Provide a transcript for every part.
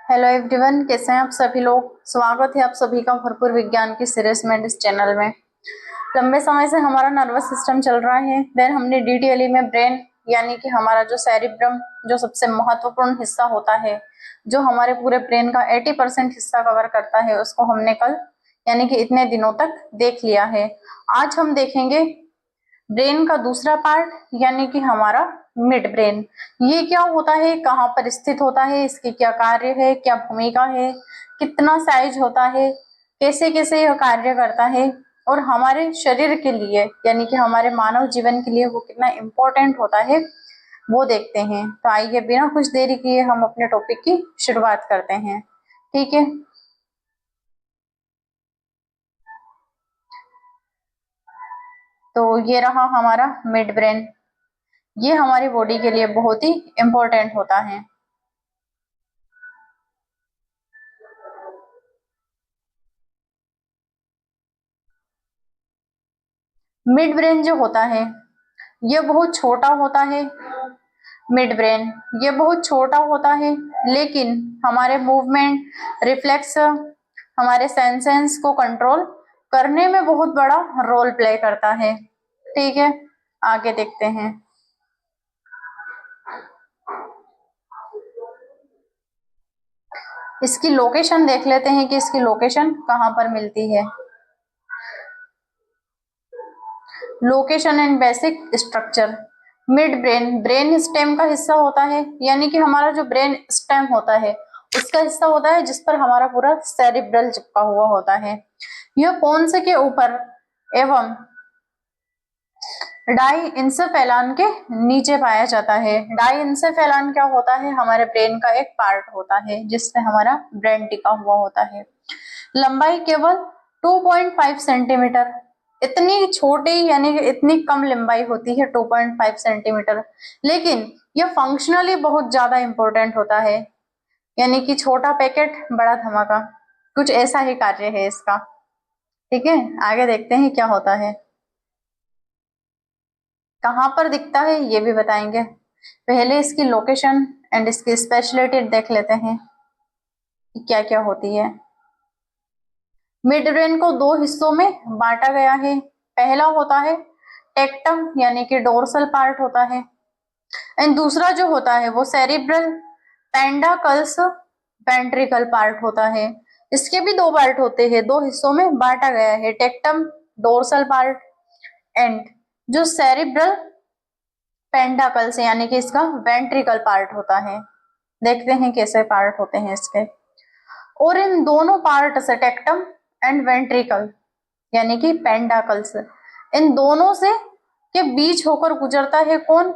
Hello everyone, कैसे हैं आप सभी लोग। स्वागत है आप सभी का भरपूर विज्ञान की सीरीज में इस चैनल में। लंबे समय से हमारा नर्वस सिस्टम चल रहा है। देन हमने डिटेली में ब्रेन यानी कि हमारा जो सेरिब्रम जो सबसे महत्वपूर्ण हिस्सा होता है, जो हमारे पूरे ब्रेन का 80% हिस्सा कवर करता है, उसको हमने कल यानी कि इतने दिनों तक देख लिया है। आज हम देखेंगे ब्रेन का दूसरा पार्ट यानी कि हमारा मिड ब्रेन। ये क्या होता है, कहाँ पर स्थित होता है, इसके क्या कार्य है, क्या भूमिका है, कितना साइज होता है, कैसे कैसे यह कार्य करता है और हमारे शरीर के लिए यानी कि हमारे मानव जीवन के लिए वो कितना इम्पोर्टेंट होता है, वो देखते हैं। तो आइए बिना कुछ देरी किए हम अपने टॉपिक की शुरुआत करते हैं। ठीक है, तो ये रहा हमारा मिड ब्रेन। ये हमारी बॉडी के लिए बहुत ही इम्पोर्टेंट होता है। मिड ब्रेन जो होता है ये बहुत छोटा होता है। मिड ब्रेन ये बहुत छोटा होता है, लेकिन हमारे मूवमेंट, रिफ्लेक्स, हमारे सेंसेस को कंट्रोल करने में बहुत बड़ा रोल प्ले करता है। ठीक है, आगे देखते हैं। इसकी लोकेशन देख लेते हैं कि इसकी लोकेशन कहाँ पर मिलती है। Location and basic structure. Mid brain brain stem का हिस्सा होता है, यानी कि हमारा जो ब्रेन स्टेम होता है उसका हिस्सा होता है जिस पर हमारा पूरा सेरिब्रल चिपका हुआ होता है। यह पोन्स के ऊपर एवं डाई इंसेफेलान के नीचे पाया जाता है। डाई इंसेफेलान क्या होता है, हमारे ब्रेन का एक पार्ट होता है जिससे हमारा ब्रेन टिका हुआ होता है। लंबाई केवल 2.5 सेंटीमीटर, इतनी छोटी यानी कि इतनी कम लंबाई होती है 2.5 सेंटीमीटर, लेकिन यह फंक्शनली बहुत ज्यादा इंपॉर्टेंट होता है। यानी कि छोटा पैकेट बड़ा धमाका, कुछ ऐसा ही कार्य है इसका। ठीक है, आगे देखते हैं क्या होता है, कहाँ पर दिखता है ये भी बताएंगे। पहले इसकी लोकेशन एंड इसकी स्पेशलिटी देख लेते हैं कि क्या क्या होती है। मिड ब्रेन को दो हिस्सों में बांटा गया है। पहला होता है टेक्टम यानी कि डोर्सल पार्ट होता है, एंड दूसरा जो होता है वो सेरिब्रल पेंडाकल्स वेंट्रिकल पार्ट होता है। इसके भी दो पार्ट होते हैं, दो हिस्सों में बांटा गया है, टेक्टम डोर्सल पार्ट एंड जो सेरिब्रल पेंडाकल्स यानी कि इसका वेंट्रिकल पार्ट होता है। देखते हैं कैसे पार्ट होते हैं इसके। और इन दोनों पार्ट से टेक्टम एंड वेंट्रिकल यानी कि पेंडाकल्स, इन दोनों से के बीच होकर गुजरता है कौन,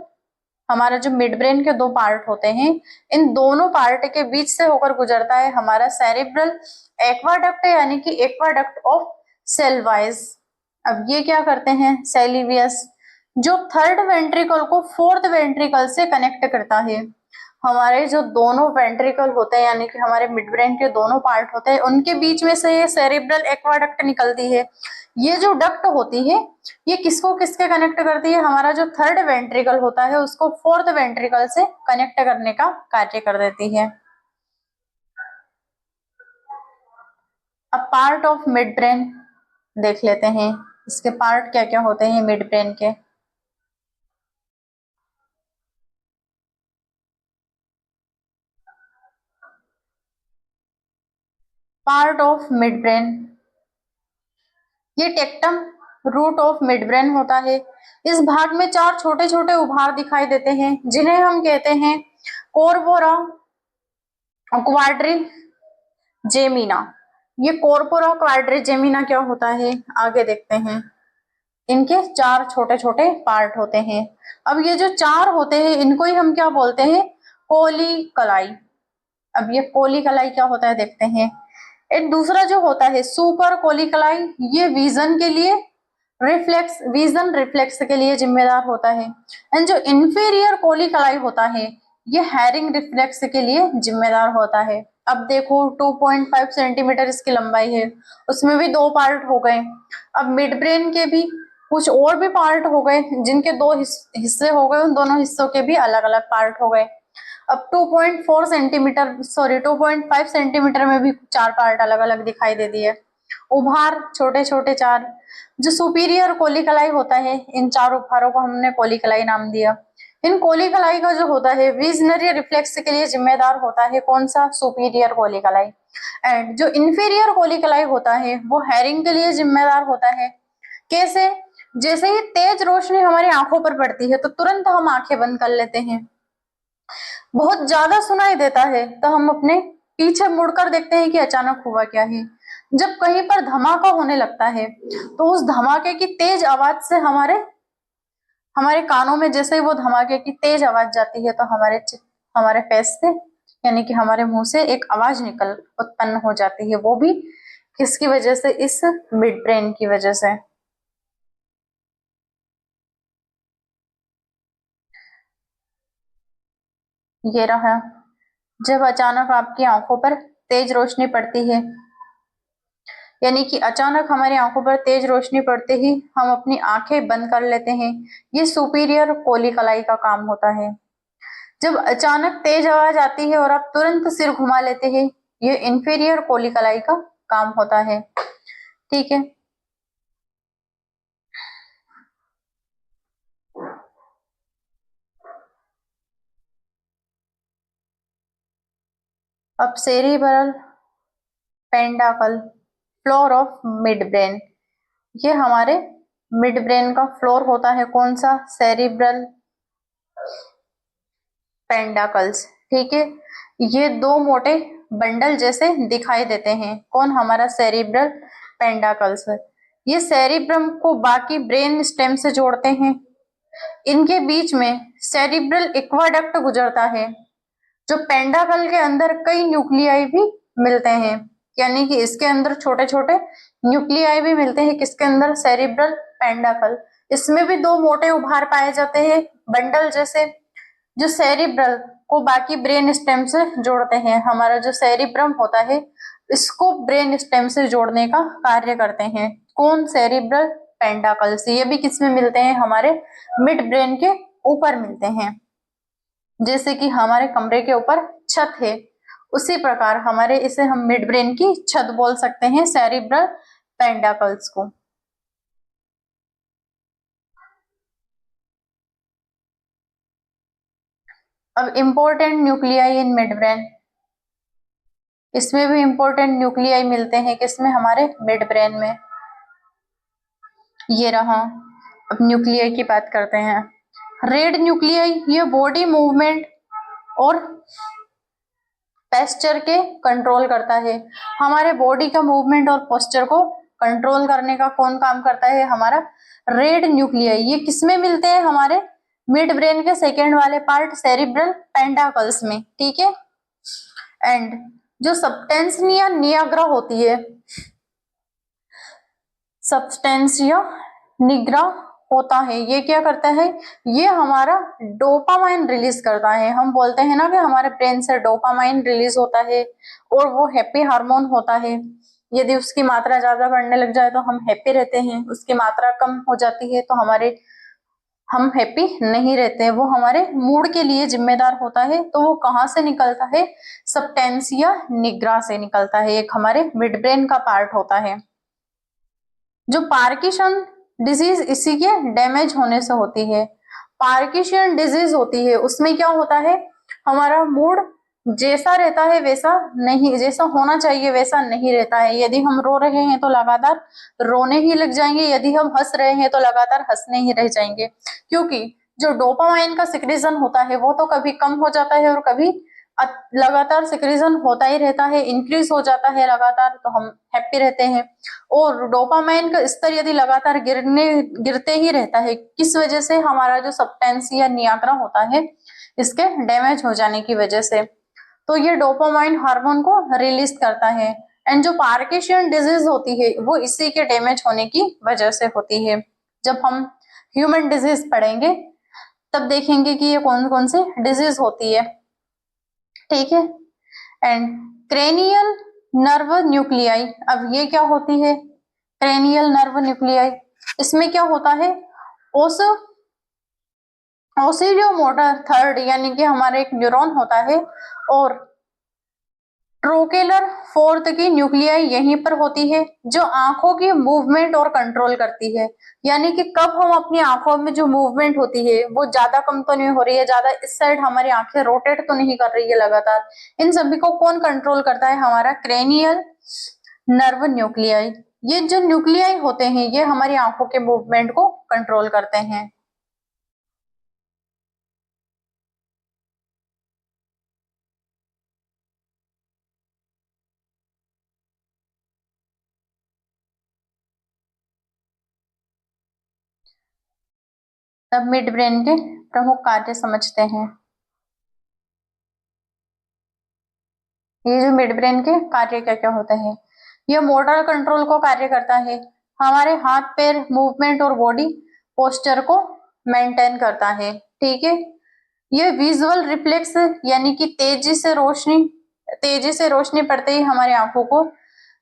हमारा जो मिड ब्रेन के दो पार्ट होते हैं, इन दोनों पार्ट के बीच से होकर गुजरता है हमारा सेरिब्रल एक्वाडक्ट यानी कि एक्वाडक्ट ऑफ सेलवाइज। अब ये क्या करते हैं, सेलिवियस जो थर्ड वेंट्रिकल को फोर्थ वेंट्रिकल से कनेक्ट करता है। हमारे जो दोनों वेंट्रिकल होते हैं यानी कि हमारे मिड ब्रेन के दोनों पार्ट होते हैं, उनके बीच में से ये सेरिब्रल एक्वाडक्ट निकलती है। ये जो डक्ट होती है ये किसको किसके कनेक्ट करती है, हमारा जो थर्ड वेंट्रिकल होता है उसको फोर्थ वेंट्रिकल से कनेक्ट करने का कार्य कर देती है। अब पार्ट ऑफ मिड ब्रेन देख लेते हैं, इसके पार्ट क्या क्या होते हैं मिड ब्रेन के। पार्ट ऑफ मिड ब्रेन, ये tectum roof of mid brain होता है। इस भाग में चार छोटे छोटे उभार दिखाई देते हैं जिन्हें हम कहते हैं कोरबोरा क्वाड्री जेमिना। ये कोरबोरा क्वाड्री जेमिना क्या होता है, आगे देखते हैं। इनके चार छोटे छोटे पार्ट होते हैं। अब ये जो चार होते हैं इनको ही हम क्या बोलते हैं, कोली कलाई। अब ये कोली कलाई क्या होता है देखते हैं। एक दूसरा जो होता है सुपर कोली कलाई, ये विजन के लिए विजन रिफ्लेक्स के लिए जिम्मेदार होता है। एंड जो इंफीरियर कोली कलाई होता है ये हेरिंग रिफ्लेक्स के लिए जिम्मेदार होता है। अब देखो 2.5 सेंटीमीटर इसकी लंबाई है, उसमें भी दो पार्ट हो गए। अब मिड ब्रेन के भी कुछ और भी पार्ट हो गए जिनके दो हिस्से हो गए, उन दोनों हिस्सों के भी अलग अलग पार्ट हो गए। अब 2.4 सेंटीमीटर 2.5 सेंटीमीटर में भी 4 पार्ट अलग अलग दिखाई दे दिए। उभार छोटे छोटे 4। जो सुपीरियर कोलिकलाई होता है, इन 4 उभारों को हमने कोलिकलाई नाम दिया। इन कोलिकलाई का जो होता है विजनरी रिफ्लेक्स के लिए जिम्मेदार होता है कौन सा? सुपीरियर कोलिकलाई। एंड जो इंफीरियर कोलिकलाई होता है वो हेरिंग के लिए जिम्मेदार होता है। कैसे? जैसे ही तेज रोशनी हमारी आंखों पर पड़ती है तो तुरंत हम आंखें बंद कर लेते हैं। बहुत ज्यादा सुनाई देता है तो हम अपने पीछे मुड़कर देखते हैं कि अचानक हुआ क्या है। जब कहीं पर धमाका होने लगता है तो उस धमाके की तेज आवाज से हमारे कानों में जैसे ही वो धमाके की तेज आवाज जाती है तो हमारे फेस से यानी कि हमारे मुंह से एक आवाज उत्पन्न हो जाती है। वो भी किसकी वजह से? इस मिड ब्रेन की वजह से। ये रहा, जब अचानक आपकी आंखों पर तेज रोशनी पड़ती है, यानी कि अचानक हमारी आंखों पर तेज रोशनी पड़ते ही हम अपनी आंखें बंद कर लेते हैं। ये सुपीरियर कोलिकलाई का काम होता है। जब अचानक तेज आवाज आती है और आप तुरंत सिर घुमा लेते हैं, ये इंफीरियर कोलिकलाई का काम होता है। ठीक है, अब cerebral peduncle floor of mid brain. ये हमारे मिड ब्रेन का फ्लोर होता है कौन सा? सेरिब्रल पेंडाकल्स। ठीक है, ये 2 मोटे बंडल जैसे दिखाई देते हैं। कौन? हमारा सेरिब्रल पेंडाकल्स। ये सेरिब्रम को बाकी ब्रेन स्टेम से जोड़ते हैं। इनके बीच में सेरिब्रल एक्वाडक्ट गुजरता है। जो पेंडाकल के अंदर कई न्यूक्लियाई भी मिलते हैं, यानी कि इसके अंदर छोटे छोटे न्यूक्लियाई भी मिलते हैं। किसके अंदर? सेरिब्रल पेंडाकल। इसमें भी 2 मोटे उभार पाए जाते हैं बंडल जैसे, जो सेरिब्रल को बाकी ब्रेन स्टेम से जोड़ते हैं। हमारा जो सेरिब्रम होता है इसको ब्रेन स्टेम से जोड़ने का कार्य करते हैं। कौन? सेरिब्रल पेंडाकल्स। ये भी किसमें मिलते हैं? हमारे मिड ब्रेन के ऊपर मिलते हैं। जैसे कि हमारे कमरे के ऊपर छत है, उसी प्रकार हमारे इसे हम मिड ब्रेन की छत बोल सकते हैं, सेरिब्रल पेंडाकल्स को। अब important nuclei in mid brain, इसमें भी इंपॉर्टेंट न्यूक्लियाई मिलते हैं किसमें? हमारे मिड ब्रेन में। ये रहा, अब न्यूक्लियाई की बात करते हैं। रेड न्यूक्लियाई ये बॉडी मूवमेंट और पोस्चर के कंट्रोल करता है। हमारे बॉडी का मूवमेंट और पोस्चर को कंट्रोल करने का कौन काम करता है? हमारा रेड न्यूक्लियाई। ये किसमें मिलते हैं? हमारे मिड ब्रेन के सेकेंड वाले पार्ट सेरिब्रल पेंडाकल्स में। ठीक है, एंड जो सब्सटेंसिया निग्रा होती है, सब्सटेंसिया निग्रा होता है, ये क्या करता है? ये हमारा डोपामाइन रिलीज करता है। हम बोलते हैं ना कि हमारे ब्रेन से डोपामाइन रिलीज होता है और वो हैप्पी हार्मोन होता है। यदि उसकी मात्रा ज्यादा बढ़ने लग जाए तो हम हैप्पी रहते हैं, उसकी मात्रा कम हो जाती है तो हम हैप्पी नहीं रहते। वो हमारे मूड के लिए जिम्मेदार होता है। तो वो कहाँ से निकलता है? सब्सटेंसिया निग्रा से निकलता है। एक हमारे मिड ब्रेन का पार्ट होता है। जो पार्किंसन डिजीज इसी के डैमेज होने से होती है। पार्किंसन डिजीज होती है, उसमें क्या होता है? हमारा मूड जैसा रहता है वैसा नहीं, जैसा होना चाहिए वैसा नहीं रहता है। यदि हम रो रहे हैं तो लगातार रोने ही लग जाएंगे, यदि हम हंस रहे हैं तो लगातार हंसने ही रह जाएंगे। क्योंकि जो डोपामाइन का सिक्रीजन होता है वो तो कभी कम हो जाता है और कभी लगातार सिक्रीजन होता ही रहता है, इंक्रीज हो जाता है लगातार, तो हम हैप्पी रहते हैं। और डोपामाइन का स्तर यदि लगातार गिरते ही रहता है, किस वजह से? हमारा जो सब्सटेंसिया निग्रा होता है इसके डैमेज हो जाने की वजह से। तो ये डोपामाइन हार्मोन को रिलीज करता है। एंड जो पार्किंसन डिजीज होती है वो इसी के डैमेज होने की वजह से होती है। जब हम ह्यूमन डिजीज पढ़ेंगे तब देखेंगे कि ये कौन कौन सी डिजीज होती है। ठीक है, एंड क्रेनियल नर्व न्यूक्लियाई। अब ये क्या होती है? क्रेनियल नर्व न्यूक्लियाई, इसमें क्या होता है? उस ओसिडियोमोटर थर्ड यानी कि हमारा एक न्यूरॉन होता है, और ट्रोकेलर फोर्थ की न्यूक्लियाई यहीं पर होती है, जो आंखों की मूवमेंट और कंट्रोल करती है। यानी कि कब हम अपनी आंखों में जो मूवमेंट होती है वो ज्यादा कम तो नहीं हो रही है, ज्यादा इस साइड हमारी आंखें रोटेट तो नहीं कर रही है लगातार, इन सभी को कौन कंट्रोल करता है? हमारा क्रेनियल नर्व न्यूक्लियाई। ये जो न्यूक्लियाई होते हैं ये हमारी आंखों के मूवमेंट को कंट्रोल करते हैं। तब मिड ब्रेन के प्रमुख कार्य समझते हैं। ये जो मिड ब्रेन के कार्य क्या क्या होते हैं? ये मोटर कंट्रोल को कार्य करता है, हमारे हाथ पैर मूवमेंट और बॉडी पोस्चर को मेंटेन करता है। ठीक है, ये विजुअल रिफ्लेक्स यानी कि तेजी से रोशनी पड़ते ही हमारी आंखों को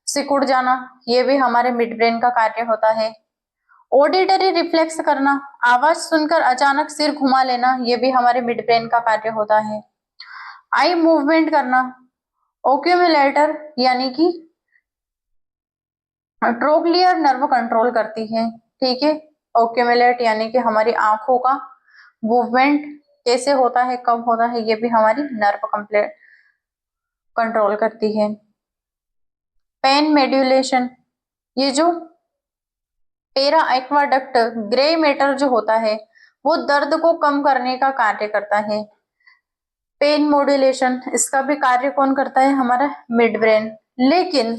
सिकुड़ जाना, ये भी हमारे मिड ब्रेन का कार्य होता है। ऑडिटरी रिफ्लेक्स करना, आवाज सुनकर अचानक सिर घुमा लेना, ये भी हमारे मिड ब्रेन का कार्य होता है। आई मूवमेंट करना, ओक्यूमुलेटर यानी कि ट्रोक्लियर नर्व कंट्रोल करती है। ठीक है, ओक्यूमुलेट यानी कि हमारी आंखों का मूवमेंट कैसे होता है, कब होता है, ये भी हमारी नर्व कंप्लीट कंट्रोल करती है। पेन मेड्यूलेशन, ये जो पेरा एक्वाडक्ट ग्रे मैटर जो होता है वो दर्द को कम करने का कार्य करता है। पेन मॉड्यूलेशन, इसका भी कार्य कौन करता है? हमारा मिड ब्रेन। लेकिन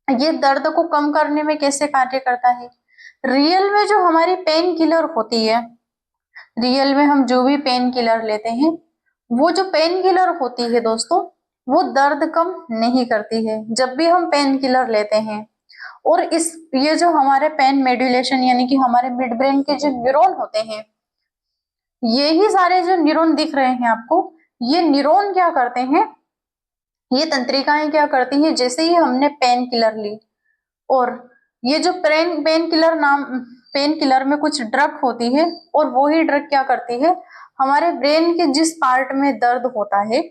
ये दर्द को कम करने में कैसे कार्य करता है? रियल में जो हमारी पेन किलर होती है, रियल में हम जो भी पेन किलर लेते हैं, वो जो पेन किलर होती है दोस्तों, वो दर्द कम नहीं करती है जब भी हम पेन किलर लेते हैं। और इस ये जो हमारे पेन मेड्यूलेशन यानी कि हमारे मिड ब्रेन के जो न्यूरॉन होते हैं, यही सारे जो न्यूरॉन दिख रहे हैं आपको, ये न्यूरॉन क्या करते हैं, ये तंत्रिकाएं क्या करती हैं, जैसे ही हमने पेन किलर ली, और ये जो पेन किलर में कुछ ड्रग होती है, और वो ही ड्रग क्या करती है, हमारे ब्रेन के जिस पार्ट में दर्द होता है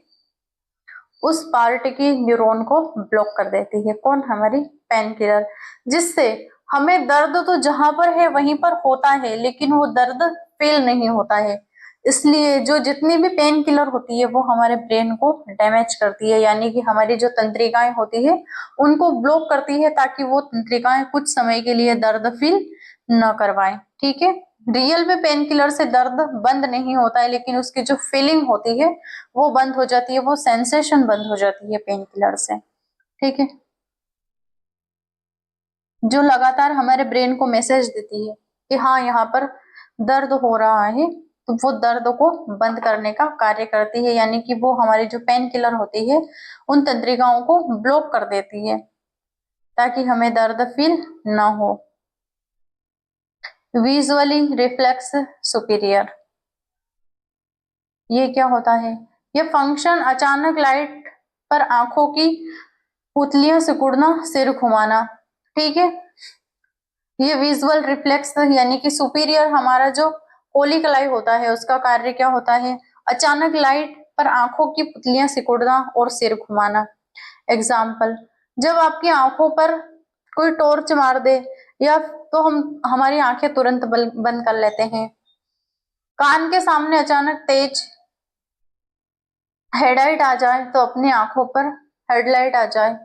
उस पार्ट की न्यूरॉन को ब्लॉक कर देती है। कौन? हमारी पेन किलर। जिससे हमें दर्द तो जहां पर है वहीं पर होता है, लेकिन वो दर्द फील नहीं होता है। इसलिए जो जितनी भी पेन किलर होती है वो हमारे ब्रेन को डैमेज करती है, यानी कि हमारी जो तंत्रिकाएं होती है उनको ब्लॉक करती है, ताकि वो तंत्रिकाएं कुछ समय के लिए दर्द फील न करवाएं। ठीक है, रियल में पेन किलर से दर्द बंद नहीं होता है, लेकिन उसकी जो फीलिंग होती है वो बंद हो जाती है, वो सेंसेशन बंद हो जाती है पेन किलर से। ठीक है, जो लगातार हमारे ब्रेन को मैसेज देती है कि हाँ यहाँ पर दर्द हो रहा है, तो वो दर्द को बंद करने का कार्य करती है, यानी कि वो हमारी जो पेन किलर होती है उन तंत्रिकाओं को ब्लॉक कर देती है ताकि हमें दर्द फील ना हो। विजुअली रिफ्लेक्स सुपीरियर, ये क्या होता है? ये फंक्शन अचानक लाइट पर आंखों की पुतलियां सिकुड़ना, सिर घुमाना। ठीक है, ये विजुअल रिफ्लेक्स यानी कि सुपीरियर हमारा जो कोलिकलाई होता है उसका कार्य क्या होता है? अचानक लाइट पर आंखों की पुतलियां सिकुड़ना और सिर घुमाना। एग्जाम्पल, जब आपकी आंखों पर कोई टॉर्च मार दे, या तो हम हमारी आंखें तुरंत बंद कर लेते हैं। कान के सामने अचानक तेज हेडलाइट आ जाए तो अपनी आंखों पर हेडलाइट आ जाए,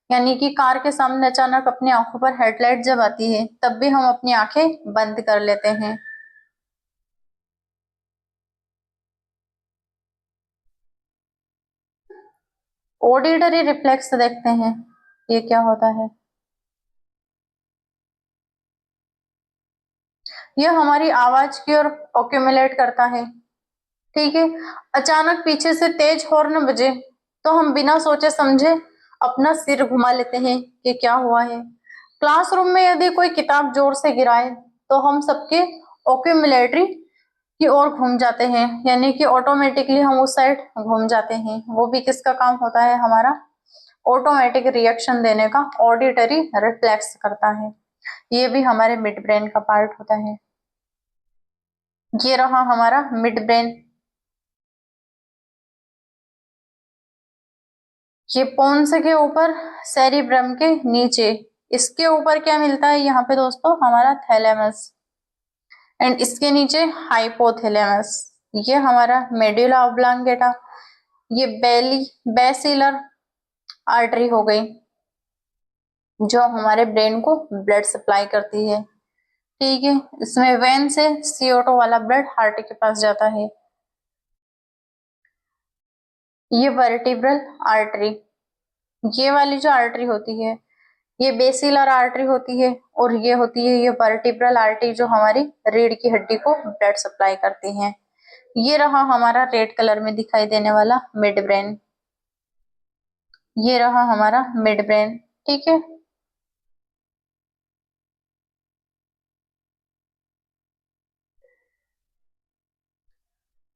यानी कि कार के सामने अचानक अपनी आंखों पर हेडलाइट जब आती है तब भी हम अपनी आंखें बंद कर लेते हैं। ऑडिटरी रिफ्लेक्स देखते हैं, ये क्या होता है? ये हमारी आवाज की ओर ऑक्यूमुलेट करता है। ठीक है, अचानक पीछे से तेज हॉर्न बजे तो हम बिना सोचे समझे अपना सिर घुमा लेते हैं कि क्या हुआ है। क्लासरूम में यदि कोई किताब जोर से गिराए तो हम सबके ऑक्यूमुलेटरी की ओर घूम जाते हैं, यानी कि ऑटोमेटिकली हम उस साइड घूम जाते हैं। वो भी किसका काम होता है? हमारा ऑटोमेटिक रिएक्शन देने का ऑडिटरी रिफ्लेक्स करता है। ये भी हमारे मिड ब्रेन का पार्ट होता है। ये रहा हमारा मिड ब्रेन। ये पोन्स के ऊपर, सेरिब्रम के नीचे। इसके ऊपर क्या मिलता है यहाँ पे दोस्तों, हमारा थैलेमस, एंड इसके नीचे हाइपोथैलेमस। ये हमारा मेडुला ऑब्लांगेटा। ये बेसिलर आर्टरी हो गई जो हमारे ब्रेन को ब्लड सप्लाई करती है। ठीक है, इसमें वेन से CO2 वाला ब्लड हार्ट के पास जाता है। ये वर्टिब्रल आर्टरी, ये वाली जो आर्टरी होती है ये बेसिलर आर्टरी होती है, और ये होती है ये वर्टिब्रल आर्टरी जो हमारी रीढ़ की हड्डी को ब्लड सप्लाई करती है। ये रहा हमारा रेड कलर में दिखाई देने वाला मिड ब्रेन। ये रहा हमारा मिड ब्रेन। ठीक है,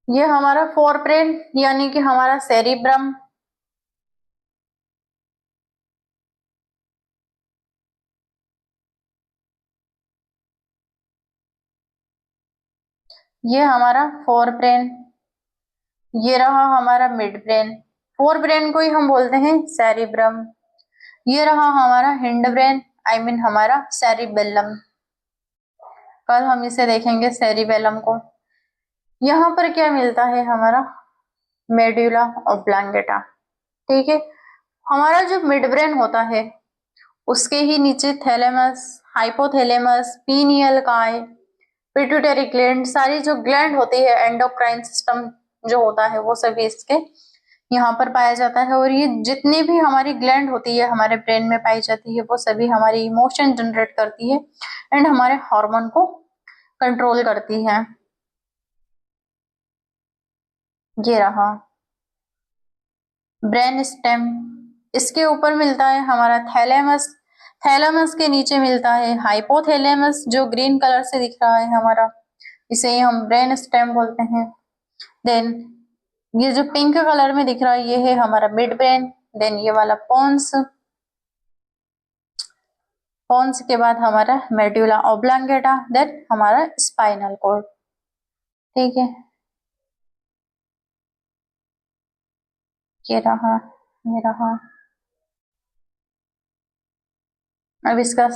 ये हमारा फोर ब्रेन यानी कि हमारा सेरिब्रम। ये हमारा फोर ब्रेन। ये रहा हमारा मिड ब्रेन। फोर ब्रेन को ही हम बोलते हैं सेरिब्रम। ये रहा हमारा हिंड ब्रेन, आई मीन हमारा सेरिबेलम। कल हम इसे देखेंगे सेरिबेलम को। यहाँ पर क्या मिलता है, हमारा मेडुला ऑब्लांगेटा। ठीक है, हमारा जो मिड ब्रेन होता है उसके ही नीचे थैलेमस, हाइपोथैलेमस, पीनियल काय, पिट्यूटरी ग्लैंड, सारी जो ग्लैंड होती है, एंडोक्राइन सिस्टम जो होता है वो सभी इसके यहाँ पर पाया जाता है। और ये जितनी भी हमारी ग्लैंड होती है हमारे ब्रेन में पाई जाती है वो सभी हमारी इमोशन जनरेट करती है एंड हमारे हार्मोन को कंट्रोल करती है। ये रहा ब्रेन स्टेम, इसके ऊपर मिलता है हमारा थैलेमस, थैलेमस के नीचे मिलता है हाइपोथैलेमस जो ग्रीन कलर से दिख रहा है हमारा, इसे ही हम ब्रेन स्टेम बोलते हैं। देन ये जो पिंक कलर में दिख रहा है ये है हमारा मिड ब्रेन। देन ये वाला पोन्स, पोन्स के बाद हमारा मेडुला ऑब्लांगेटा, देन हमारा स्पाइनल कॉर्ड। ठीक है, ये रहा, ये रहा। अब इसका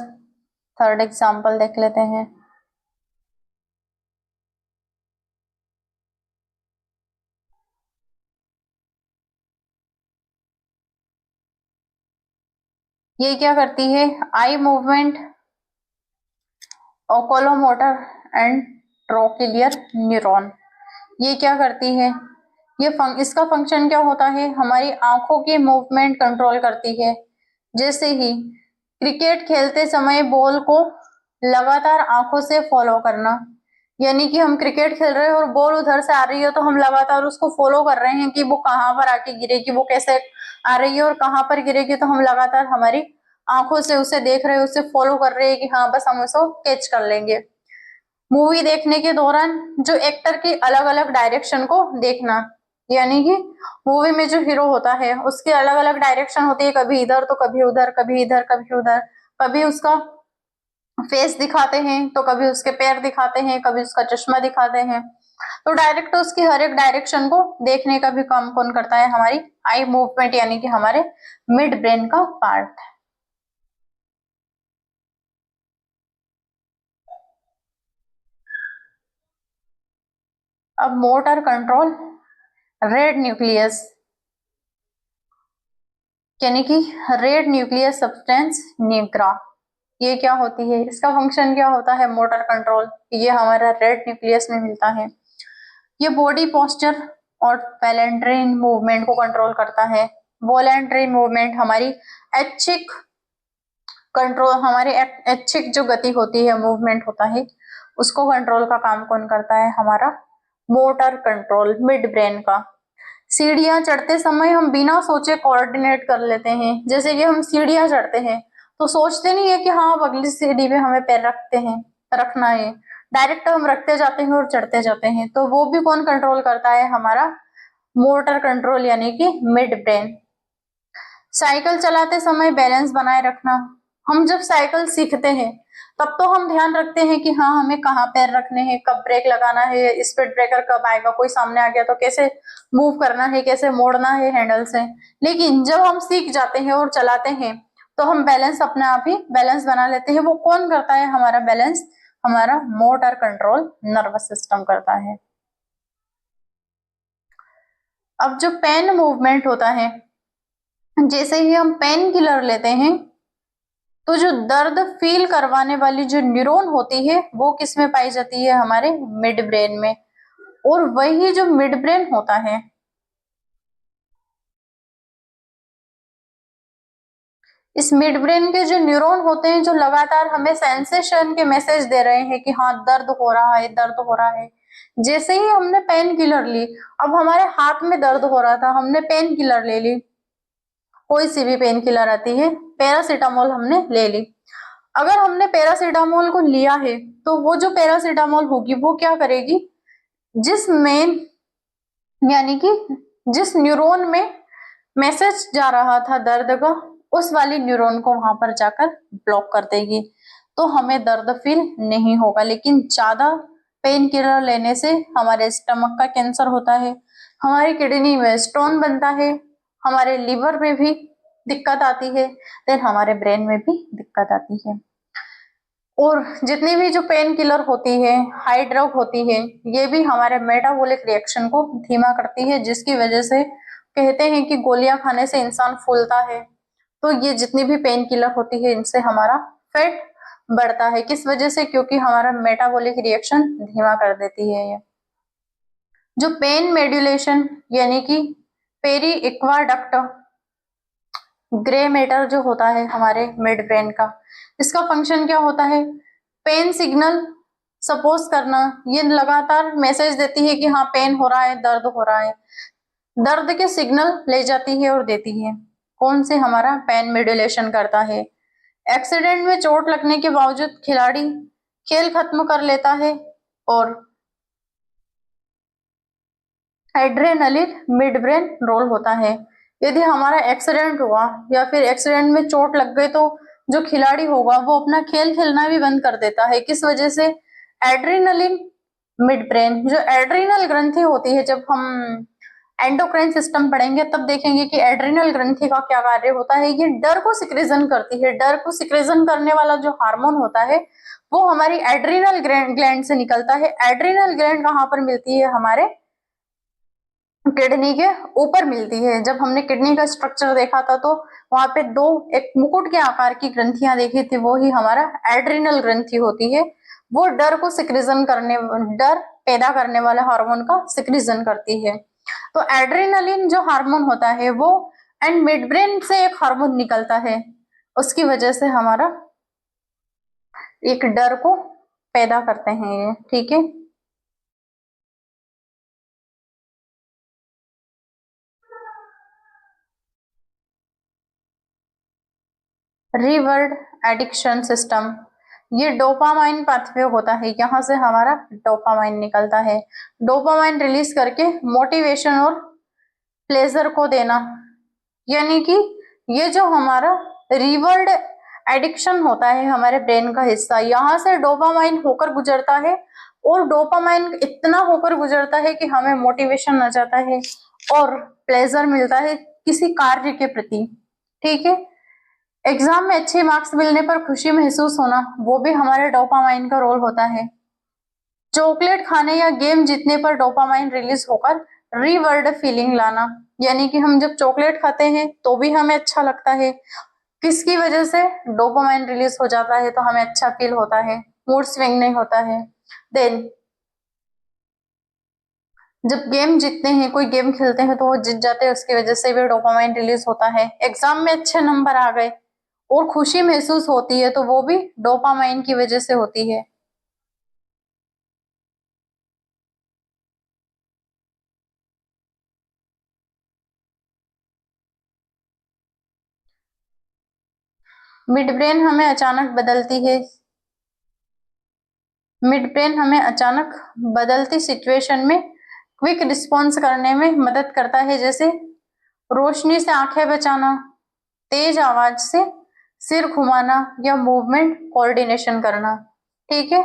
थर्ड एग्जांपल देख लेते हैं। ये क्या करती है, eye movement, oculomotor and trochlear neuron. ये क्या करती है, ये इसका फंक्शन क्या होता है, हमारी आंखों की मूवमेंट कंट्रोल करती है। जैसे ही क्रिकेट खेलते समय बॉल को लगातार आंखों से फॉलो करना, यानी कि हम क्रिकेट खेल रहे हैं और बॉल उधर से आ रही है तो हम लगातार उसको फॉलो कर रहे हैं कि वो कहाँ पर आके गिरेगी, वो कैसे आ रही है और कहाँ पर गिरेगी, तो हम लगातार हमारी आंखों से उसे देख रहे हैं, उसे फॉलो कर रहे हैं कि हाँ बस हम उसको कैच कर लेंगे। मूवी देखने के दौरान जो एक्टर की अलग अलग डायरेक्शन को देखना, यानी कि मूवी में जो हीरो होता है उसके अलग अलग डायरेक्शन होती है, कभी इधर तो कभी उधर, कभी इधर कभी उधर, कभी उसका फेस दिखाते हैं तो कभी उसके पैर दिखाते हैं, कभी उसका चश्मा दिखाते हैं। तो डायरेक्ट उसकी हर एक डायरेक्शन को देखने का भी काम कौन करता है, हमारी आई मूवमेंट यानी कि हमारे मिड ब्रेन का पार्ट। अब मोटर कंट्रोल रेड न्यूक्लियस, यानी कि रेड न्यूक्लियस सब्सटेंस निग्रा। ये क्या होती है, इसका फंक्शन क्या होता है, मोटर कंट्रोल। ये हमारा रेड न्यूक्लियस में मिलता है। ये बॉडी पोस्चर और वॉलेंट्री मूवमेंट को कंट्रोल करता है। वॉलेंट्री मूवमेंट हमारी ऐच्छिक कंट्रोल, हमारी ऐच्छिक जो गति होती है, मूवमेंट होता है, उसको कंट्रोल का काम कौन करता है, हमारा मोटर कंट्रोल मिड ब्रेन का। सीढ़ियां चढ़ते समय हम बिना सोचे कोऑर्डिनेट कर लेते हैं। जैसे कि हम सीढ़ियां चढ़ते हैं तो सोचते नहीं है कि हाँ अब अगली सीढ़ी पे हमें पैर रखना है, डायरेक्ट हम रखते जाते हैं और चढ़ते जाते हैं। तो वो भी कौन कंट्रोल करता है, हमारा मोटर कंट्रोल यानी कि मिड ब्रेन। साइकिल चलाते समय बैलेंस बनाए रखना, हम जब साइकिल सीखते हैं तब तो हम ध्यान रखते हैं कि हाँ हमें कहाँ पैर रखने हैं, कब ब्रेक लगाना है, स्पीड ब्रेकर कब आएगा, कोई सामने आ गया तो कैसे मूव करना है, कैसे मोड़ना है हैंडल से। लेकिन जब हम सीख जाते हैं और चलाते हैं तो हम बैलेंस अपने आप ही बैलेंस बना लेते हैं। वो कौन करता है हमारा बैलेंस? हमारा मोटर कंट्रोल नर्वस सिस्टम करता है। अब जो पेन मूवमेंट होता है, जैसे ही हम पेन किलर लेते हैं तो जो दर्द फील करवाने वाली जो न्यूरॉन होती है वो किस में पाई जाती है? हमारे मिड ब्रेन में। और वही जो मिड ब्रेन होता है, इस मिड ब्रेन के जो न्यूरॉन होते हैं जो लगातार हमें सेंसेशन के मैसेज दे रहे हैं कि हाँ दर्द हो रहा है, दर्द हो रहा है। जैसे ही हमने पेन किलर ली, अब हमारे हाथ में दर्द हो रहा था, हमने पेन किलर ले ली, कोई सी भी पेन किलर आती है, पैरासीटामोल हमने ले ली। अगर हमने पैरासीटामोल को लिया है तो वो जो पैरासीटामोल होगी वो क्या करेगी? जिस मेन यानी कि जिस न्यूरॉन में मैसेज जा रहा था दर्द का, उस वाली न्यूरॉन को वहां पर जाकर ब्लॉक कर देगी, तो हमें दर्द फील नहीं होगा। लेकिन ज्यादा पेन किलर लेने से हमारे स्टमक का कैंसर होता है, हमारी किडनी में स्टोन बनता है, हमारे लिवर में भी दिक्कत आती है, देन हमारे ब्रेन में भी दिक्कत आती है। और जितनी भी जो पेन किलर होती है, हाई ड्रग होती है, ये भी हमारे मेटाबॉलिक रिएक्शन को धीमा करती है, जिसकी वजह से कहते हैं कि गोलियां खाने से इंसान फूलता है। तो ये जितनी भी पेन किलर होती है इनसे हमारा फैट बढ़ता है। किस वजह से? क्योंकि हमारा मेटाबॉलिक रिएक्शन धीमा कर देती है ये। जो पेन मेड्यूलेशन यानी कि पेरी एक्वाडक्ट ग्रे मैटर जो होता है हमारे मिड ब्रेन का, इसका फंक्शन क्या होता है? पेन सिग्नल सपोज करना, ये लगातार मैसेज देती है कि हाँ पेन हो रहा है, दर्द हो रहा है, दर्द के सिग्नल ले जाती है और देती है। कौन से? हमारा पेन मॉड्यूलेशन करता है। एक्सीडेंट में चोट लगने के बावजूद खिलाड़ी खेल खत्म कर लेता है और एड्रेनलिन मिड ब्रेन रोल होता है। यदि हमारा एक्सीडेंट हुआ या फिर एक्सीडेंट में चोट लग गई तो जो खिलाड़ी होगा वो अपना खेल खेलना भी बंद कर देता है। किस वजह से? एड्रेनलिन मिड ब्रेन, जो एड्रीनल ग्रंथि होती है, जब हम एंडोक्राइन सिस्टम पढ़ेंगे तब देखेंगे कि एड्रीनल ग्रंथि का क्या कार्य होता है। ये डर को सिक्रेशन करती है। डर को सिक्रेशन करने वाला जो हार्मोन होता है वो हमारी एड्रीनल ग्लैंड से निकलता है। एड्रीनल ग्लैंड कहाँ पर मिलती है? हमारे किडनी के ऊपर मिलती है। जब हमने किडनी का स्ट्रक्चर देखा था तो वहां पे दो एक मुकुट के आकार की ग्रंथियां देखी थी, वो ही हमारा एड्रीनल ग्रंथि होती है। वो डर को सिक्रीजन करने, डर पैदा करने वाले हार्मोन का सिक्रीजन करती है। तो एड्रेनालिन जो हार्मोन होता है वो एंड मिड ब्रेन से एक हार्मोन निकलता है, उसकी वजह से हमारा एक डर को पैदा करते हैं ये। ठीक है, रिवर्ड एडिक्शन सिस्टम, ये डोपामाइन पाथवे होता है, यहाँ से हमारा डोपामाइन निकलता है। डोपामाइन रिलीज करके मोटिवेशन और प्लेजर को देना, यानी कि ये जो हमारा रिवर्ड एडिक्शन होता है हमारे ब्रेन का हिस्सा, यहाँ से डोपामाइन होकर गुजरता है और डोपामाइन इतना होकर गुजरता है कि हमें मोटिवेशन आ जाता है और प्लेजर मिलता है किसी कार्य के प्रति। ठीक है, एग्जाम में अच्छे मार्क्स मिलने पर खुशी महसूस होना, वो भी हमारे डोपामाइन का रोल होता है। चॉकलेट खाने या गेम जीतने पर डोपामाइन रिलीज होकर रिवर्ड फीलिंग लाना, यानी कि हम जब चॉकलेट खाते हैं तो भी हमें अच्छा लगता है, किसकी वजह से? डोपामाइन रिलीज हो जाता है तो हमें अच्छा फील होता है, मूड स्विंग नहीं होता है। देन जब गेम जीतते हैं, कोई गेम खेलते हैं तो वो जीत जाते हैं, उसकी वजह से भी डोपामाइन रिलीज होता है। एग्जाम में अच्छे नंबर आ गए और खुशी महसूस होती है तो वो भी डोपामाइन की वजह से होती है। मिड ब्रेन हमें अचानक बदलती है, मिड ब्रेन हमें अचानक बदलती सिचुएशन में क्विक रिस्पॉन्स करने में मदद करता है, जैसे रोशनी से आंखें बचाना, तेज आवाज से सिर घुमाना या मूवमेंट कोऑर्डिनेशन करना। ठीक है,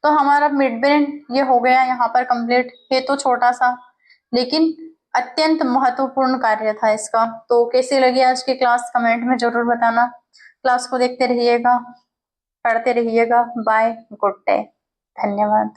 तो हमारा मिड ब्रेन ये हो गया यहाँ पर कंप्लीट। ये तो छोटा सा लेकिन अत्यंत महत्वपूर्ण कार्य था इसका। तो कैसी लगी आज की क्लास, कमेंट में जरूर बताना। क्लास को देखते रहिएगा, पढ़ते रहिएगा। बाय, गुड डे, धन्यवाद।